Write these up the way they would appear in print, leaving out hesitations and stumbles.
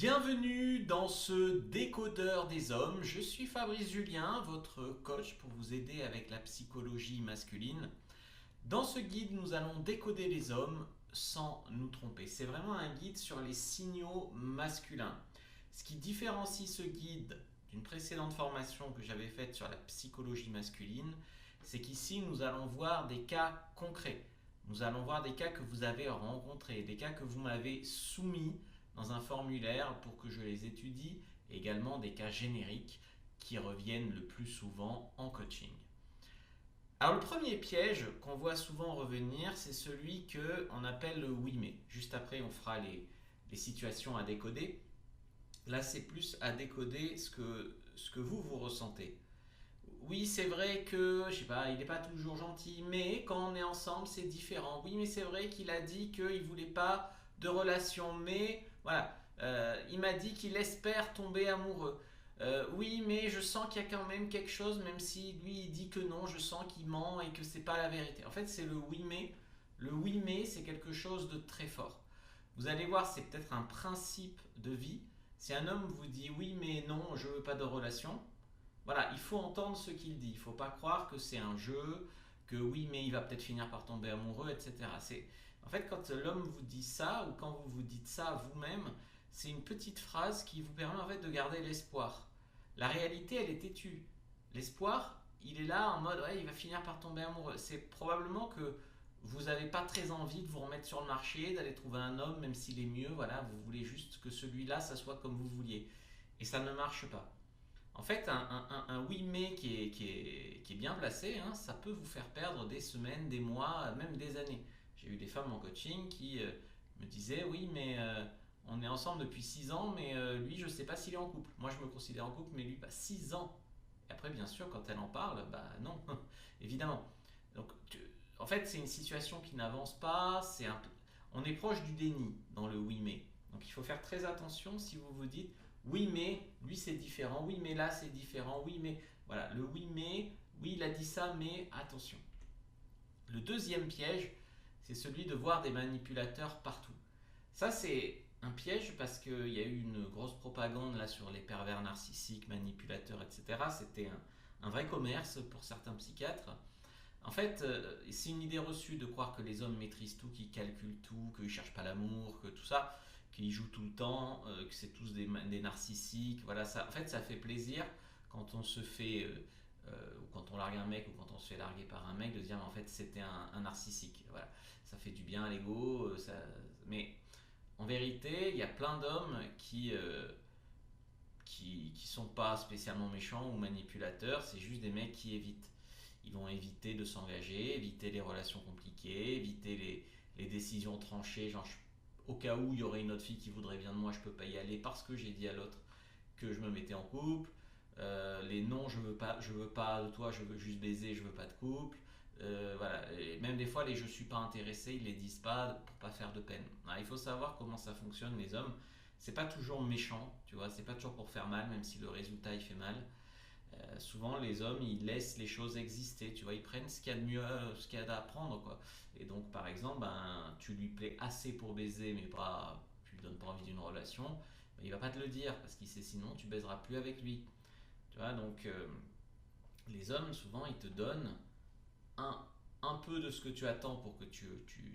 Bienvenue dans ce décodeur des hommes. Je suis Fabrice Julien, votre coach pour vous aider avec la psychologie masculine. Dans ce guide, nous allons décoder les hommes sans nous tromper. C'est vraiment un guide sur les signaux masculins. Ce qui différencie ce guide d'une précédente formation que j'avais faite sur la psychologie masculine, c'est qu'ici, nous allons voir des cas concrets. Nous allons voir des cas que vous avez rencontrés, des cas que vous m'avez soumis dans un formulaire pour que je les étudie, et également des cas génériques qui reviennent le plus souvent en coaching. Alors le premier piège qu'on voit souvent revenir, c'est celui qu'on appelle le oui mais. Juste après, on fera les situations à décoder. Là, c'est plus à décoder ce que vous ressentez. Oui, c'est vrai que, je sais pas, il n'est pas toujours gentil, mais quand on est ensemble, c'est différent. Oui, mais c'est vrai qu'il a dit qu'il ne voulait pas de relation, mais voilà, il m'a dit qu'il espère tomber amoureux. Oui, mais je sens qu'il y a quand même quelque chose, même si lui il dit que non, je sens qu'il ment et que c'est pas la vérité. En fait, c'est le oui mais. Le oui mais, c'est quelque chose de très fort. Vous allez voir, c'est peut-être un principe de vie. Si un homme vous dit oui mais non, je veux pas de relation, voilà, il faut entendre ce qu'il dit. Il ne faut pas croire que c'est un jeu, que oui, mais il va peut-être finir par tomber amoureux, etc. En fait, quand l'homme vous dit ça, ou quand vous vous dites ça à vous-même, c'est une petite phrase qui vous permet en fait de garder l'espoir. La réalité, elle est têtue. L'espoir, il est là en mode, ouais, il va finir par tomber amoureux. C'est probablement que vous n'avez pas très envie de vous remettre sur le marché, d'aller trouver un homme, même s'il est mieux. Voilà, vous voulez juste que celui-là, ça soit comme vous vouliez. Et ça ne marche pas. En fait, un oui mais qui est bien placé, hein, ça peut vous faire perdre des semaines, des mois, même des années. J'ai eu des femmes en coaching qui me disaient oui mais on est ensemble depuis 6 ans mais lui je ne sais pas s'il est en couple. Moi je me considère en couple mais lui pas 6 ans. Et après bien sûr quand elle en parle, bah non, évidemment. Donc en fait c'est une situation qui n'avance pas, on est proche du déni dans le oui mais. Donc il faut faire très attention si vous vous dites oui mais lui c'est différent, oui mais là c'est différent, oui mais voilà, le oui mais, oui il a dit ça mais attention. Le deuxième piège, c'est celui de voir des manipulateurs partout. Ça c'est un piège parce qu'il y a eu une grosse propagande là sur les pervers narcissiques, manipulateurs, etc. C'était un vrai commerce pour certains psychiatres. En fait, c'est une idée reçue de croire que les hommes maîtrisent tout, qu'ils calculent tout, qu'ils ne cherchent pas l'amour, que tout ça, qu'ils jouent tout le temps, que c'est tous des narcissiques. Voilà, ça, en fait, ça fait plaisir quand on se fait, ou quand on largue un mec, ou quand on se fait larguer par un mec, de se dire en fait c'était un narcissique. Voilà, ça fait du bien à l'ego. Mais en vérité, il y a plein d'hommes qui sont pas spécialement méchants ou manipulateurs, c'est juste des mecs qui évitent. Ils vont éviter de s'engager, éviter les relations compliquées, éviter les décisions tranchées, genre au cas où il y aurait une autre fille qui voudrait bien de moi, je peux pas y aller parce que j'ai dit à l'autre que je me mettais en couple. Les non, je veux pas de toi, je veux juste baiser, je veux pas de couple. Voilà. Et même des fois, les je suis pas intéressé, ils les disent pas pour pas faire de peine. Alors, il faut savoir comment ça fonctionne, les hommes. C'est pas toujours méchant, tu vois, c'est pas toujours pour faire mal, même si le résultat il fait mal. Souvent les hommes ils laissent les choses exister, tu vois, ils prennent ce qu'il y a de mieux, ce qu'il y a d'apprendre quoi. Et donc par exemple, ben, tu lui plais assez pour baiser mais pas, tu lui donnes pas envie d'une relation, ben, il va pas te le dire parce qu'il sait sinon tu baiseras plus avec lui. Tu vois, donc les hommes souvent ils te donnent un, un peu de ce que tu attends pour que tu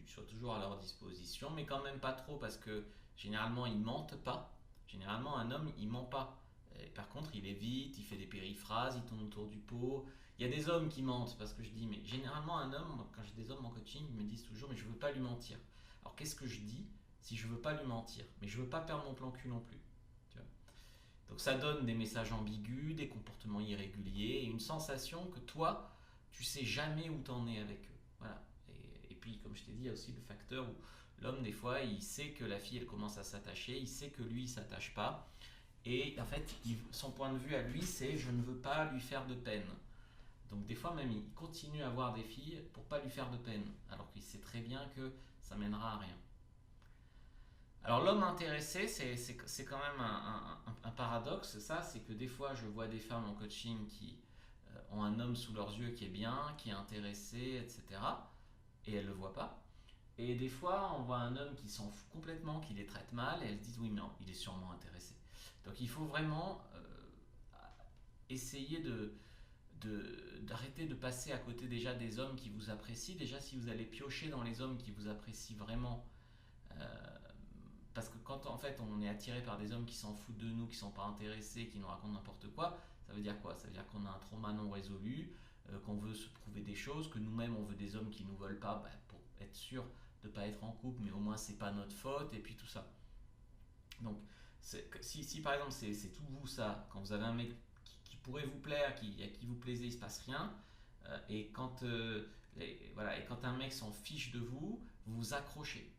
sois toujours à leur disposition, mais quand même pas trop parce que généralement ils mentent pas. Généralement un homme il ment pas. Et par contre, il évite, il fait des périphrases, il tourne autour du pot. Il y a des hommes qui mentent parce que je dis, mais généralement, un homme, quand j'ai des hommes en coaching, ils me disent toujours, mais je veux pas lui mentir. Alors qu'est-ce que je dis si je veux pas lui mentir? Mais je veux pas perdre mon plan cul non plus. Tu vois. Donc ça donne des messages ambigus, des comportements irréguliers et une sensation que toi, tu sais jamais où t'en es avec eux. Voilà. Et puis, comme je t'ai dit, il y a aussi le facteur où l'homme, des fois, il sait que la fille, elle commence à s'attacher, il sait que lui, il s'attache pas. Et en fait, son point de vue à lui, c'est je ne veux pas lui faire de peine. Donc des fois même, il continue à voir des filles pour pas lui faire de peine, alors qu'il sait très bien que ça mènera à rien. Alors l'homme intéressé, c'est quand même un paradoxe, ça, c'est que des fois je vois des femmes en coaching qui ont un homme sous leurs yeux qui est bien, qui est intéressé, etc. Et elles ne le voient pas. Et des fois, on voit un homme qui s'en fout complètement, qui les traite mal, et elles se disent oui, mais non, il est sûrement intéressé. Donc il faut vraiment essayer d'arrêter de passer à côté déjà des hommes qui vous apprécient. Déjà, si vous allez piocher dans les hommes qui vous apprécient vraiment, euh, parce que quand en fait on est attiré par des hommes qui s'en foutent de nous, qui sont pas intéressés, qui nous racontent n'importe quoi, ça veut dire quoi? Ça veut dire qu'on a un trauma non résolu, qu'on veut se prouver des choses, que nous-mêmes on veut des hommes qui nous veulent pas, pour être sûr de ne pas être en couple, mais au moins c'est pas notre faute, et puis tout ça. Donc si par exemple c'est tout vous ça, quand vous avez un mec qui pourrait vous plaire, à qui vous plaisez, il se passe rien, et voilà, et quand un mec s'en fiche de vous, vous vous accrochez.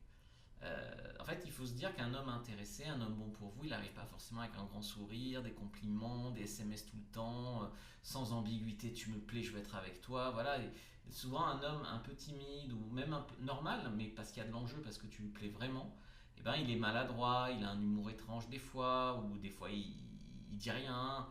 En fait, il faut se dire qu'un homme intéressé, un homme bon pour vous, il n'arrive pas forcément avec un grand sourire, des compliments, des SMS tout le temps, sans ambiguïté, tu me plais, je veux être avec toi. Voilà. Et souvent, un homme un peu timide ou même un peu normal, mais parce qu'il y a de l'enjeu, parce que tu lui plais vraiment, eh ben, il est maladroit, il a un humour étrange des fois, ou des fois il dit rien,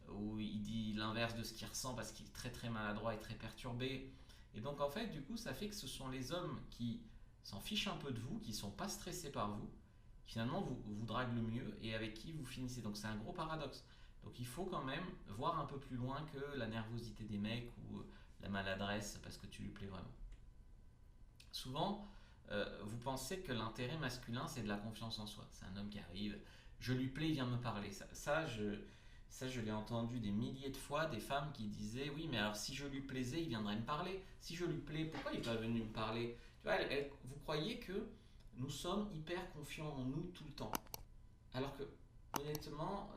ou il dit l'inverse de ce qu'il ressent parce qu'il est très très maladroit et très perturbé. Et donc en fait, du coup, ça fait que ce sont les hommes qui s'en fichent un peu de vous, qui sont pas stressés par vous, qui finalement vous draguent le mieux et avec qui vous finissez. Donc c'est un gros paradoxe. Donc il faut quand même voir un peu plus loin que la nervosité des mecs ou la maladresse parce que tu lui plais vraiment. Souvent, vous pensez que l'intérêt masculin c'est de la confiance en soi. C'est un homme qui arrive, je lui plais, il vient me parler. Ça, je l'ai entendu des milliers de fois, des femmes qui disaient oui, mais alors si je lui plaisais, il viendrait me parler. Si je lui plais, pourquoi il n'est pas venu me parler? Tu vois, vous croyez que nous sommes hyper confiants en nous tout le temps. Alors que, honnêtement,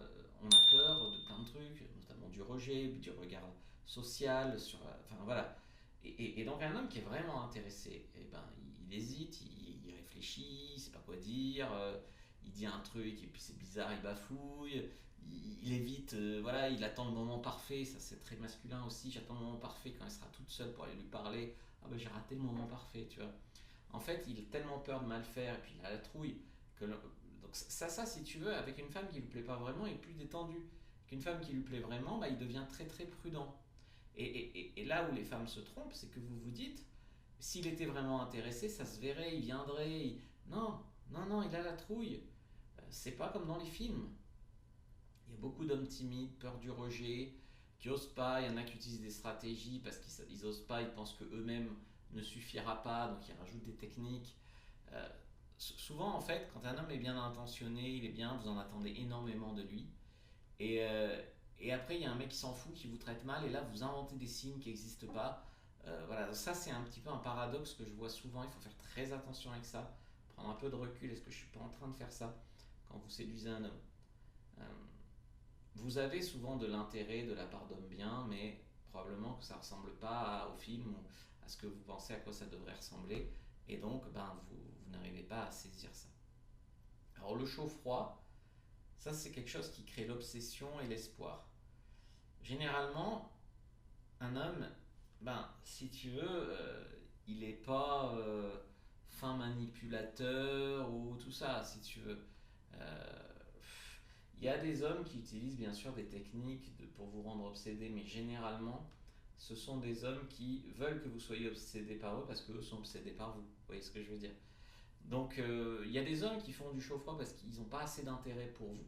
on a peur de plein de trucs, notamment du rejet, du regard social, enfin voilà. Et donc un homme qui est vraiment intéressé, eh ben, il hésite, il réfléchit, il sait pas quoi dire, il dit un truc et puis c'est bizarre, il bafouille, il évite, voilà, il attend le moment parfait, ça c'est très masculin aussi, j'attends le moment parfait quand il sera toute seule pour aller lui parler, ah ben j'ai raté le moment parfait, tu vois. En fait, il a tellement peur de mal faire et puis il a la trouille que donc ça, si tu veux, avec une femme qui lui plaît pas vraiment, il est plus détendu. Avec une femme qui lui plaît vraiment, bah, il devient très très prudent. Et là où les femmes se trompent, c'est que vous vous dites, s'il était vraiment intéressé, ça se verrait, il viendrait. Non, non, non, il a la trouille. C'est pas comme dans les films. Il y a beaucoup d'hommes timides, peur du rejet, qui osent pas. Il y en a qui utilisent des stratégies parce qu'ils osent pas, ils pensent que eux-mêmes ne suffira pas, donc ils rajoutent des techniques. Euh, Souvent, en fait, quand un homme est bien intentionné, il est bien, vous en attendez énormément de lui. Et, euh, et après, il y a un mec qui s'en fout, qui vous traite mal, et là, vous inventez des signes qui n'existent pas. Voilà, ça, c'est un petit peu un paradoxe que je vois souvent. Il faut faire très attention avec ça, prendre un peu de recul. Est-ce que je suis pas en train de faire ça quand vous séduisez un homme? Euh, Vous avez souvent de l'intérêt de la part d'hommes bien, mais probablement que ça ne ressemble pas au film ou à ce que vous pensez à quoi ça devrait ressembler. Et donc, ben, vous n'arrivez pas à saisir ça. Alors, le chaud-froid, ça, c'est quelque chose qui crée l'obsession et l'espoir. Généralement, un homme, ben, si tu veux, il n'est pas fin manipulateur ou tout ça, si tu veux. Euh, Il y a des hommes qui utilisent bien sûr des techniques pour vous rendre obsédé, mais généralement, ce sont des hommes qui veulent que vous soyez obsédé par eux parce qu'eux sont obsédés par vous. Vous voyez ce que je veux dire? Donc, il y a des hommes qui font du chaud-froid parce qu'ils n'ont pas assez d'intérêt pour vous.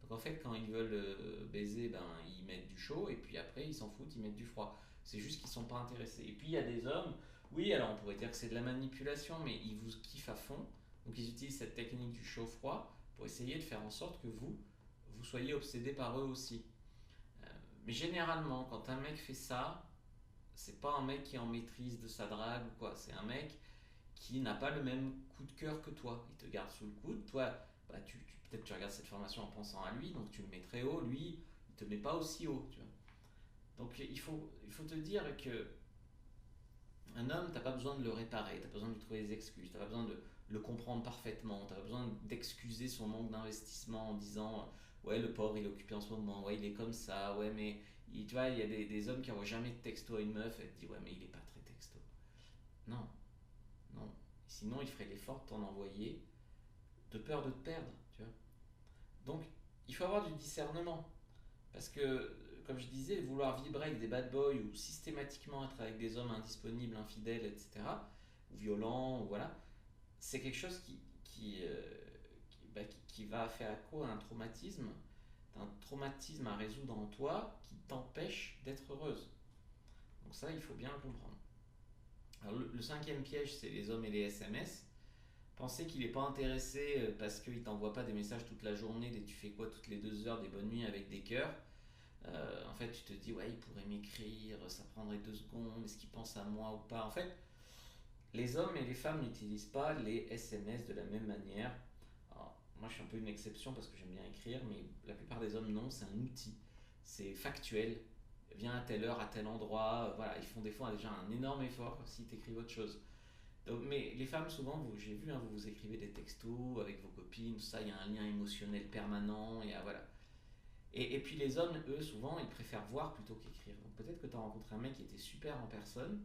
Donc, en fait, quand ils veulent baiser, ben, ils mettent du chaud et puis après, ils s'en foutent, ils mettent du froid. C'est juste qu'ils ne sont pas intéressés. Et puis, il y a des hommes, oui, alors on pourrait dire que c'est de la manipulation, mais ils vous kiffent à fond. Donc, ils utilisent cette technique du chaud-froid pour essayer de faire en sorte que vous soyez obsédé par eux aussi. Euh, mais généralement, quand un mec fait ça, c'est pas un mec qui est en maîtrise de sa drague ou quoi. C'est un mec qui n'a pas le même coup de cœur que toi. Il te garde sous le coude. Toi, bah, peut-être tu regardes cette formation en pensant à lui, donc tu le mets très haut. Lui, il te met pas aussi haut. Tu vois. Donc il faut te dire que un homme, t'as pas besoin de le réparer, t'as pas besoin de lui trouver des excuses, t'as pas besoin de le comprendre parfaitement, t'as pas besoin d'excuser son manque d'investissement en disant ouais le pauvre il est occupé en ce moment, ouais il est comme ça, ouais mais tu vois il y a des hommes qui envoient jamais de texto à une meuf, elle te dit ouais mais il est pas très texto. Non, non. Sinon il ferait l'effort de t'en envoyer de peur de te perdre, tu vois. Donc il faut avoir du discernement parce que comme je disais, vouloir vibrer avec des bad boys ou systématiquement être avec des hommes indisponibles, infidèles, etc., ou violents, ou voilà, c'est quelque chose qui va faire écho à un traumatisme à résoudre en toi qui t'empêche d'être heureuse. Donc ça, il faut bien le comprendre. Alors le cinquième piège, c'est les hommes et les SMS. Penser qu'il n'est pas intéressé parce qu'il t'envoie pas des messages toute la journée, des tu fais quoi toutes les 2 heures, des bonnes nuits avec des cœurs. En fait, tu te dis, ouais, il pourrait m'écrire, ça prendrait 2 secondes, est-ce qu'il pense à moi ou pas. En fait, les hommes et les femmes n'utilisent pas les SMS de la même manière. Alors, moi, je suis un peu une exception parce que j'aime bien écrire, mais la plupart des hommes, non, c'est un outil. C'est factuel. Viens à telle heure, à tel endroit. Voilà, ils font des fois déjà un énorme effort s'ils t'écrivent autre chose. Donc, mais les femmes, souvent, j'ai vu, hein, vous vous écrivez des textos avec vos copines, tout ça, il y a un lien émotionnel permanent, voilà. Et puis les hommes, eux, souvent, ils préfèrent voir plutôt qu'écrire. Donc peut-être que tu as rencontré un mec qui était super en personne,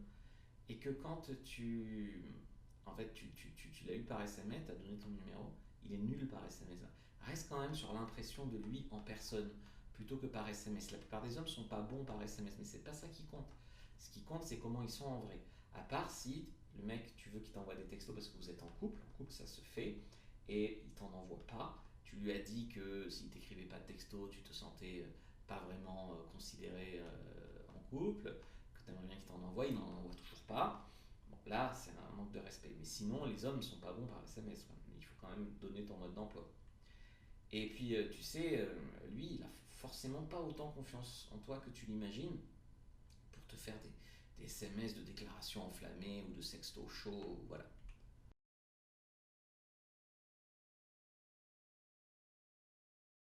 et que quand en fait, tu l'as eu par SMS, tu as donné ton numéro, il est nul par SMS. Reste quand même sur l'impression de lui en personne, plutôt que par SMS. La plupart des hommes sont pas bons par SMS, mais c'est pas ça qui compte. Ce qui compte, c'est comment ils sont en vrai. À part si le mec, tu veux qu'il t'envoie des textos parce que vous êtes en couple ça se fait, et il t'en envoie pas. Tu lui as dit que s'il t'écrivait pas de texto, tu te sentais pas vraiment considéré en couple, que tu aimerais bien qu'il t'en envoie, il n'en envoie toujours pas. Bon, là, c'est un manque de respect. Mais sinon, les hommes ne sont pas bons par SMS. Il faut quand même donner ton mode d'emploi. Et puis, tu sais, lui, il a forcément pas autant confiance en toi que tu l'imagines pour te faire des SMS de déclarations enflammées ou de sexto chaud. Voilà.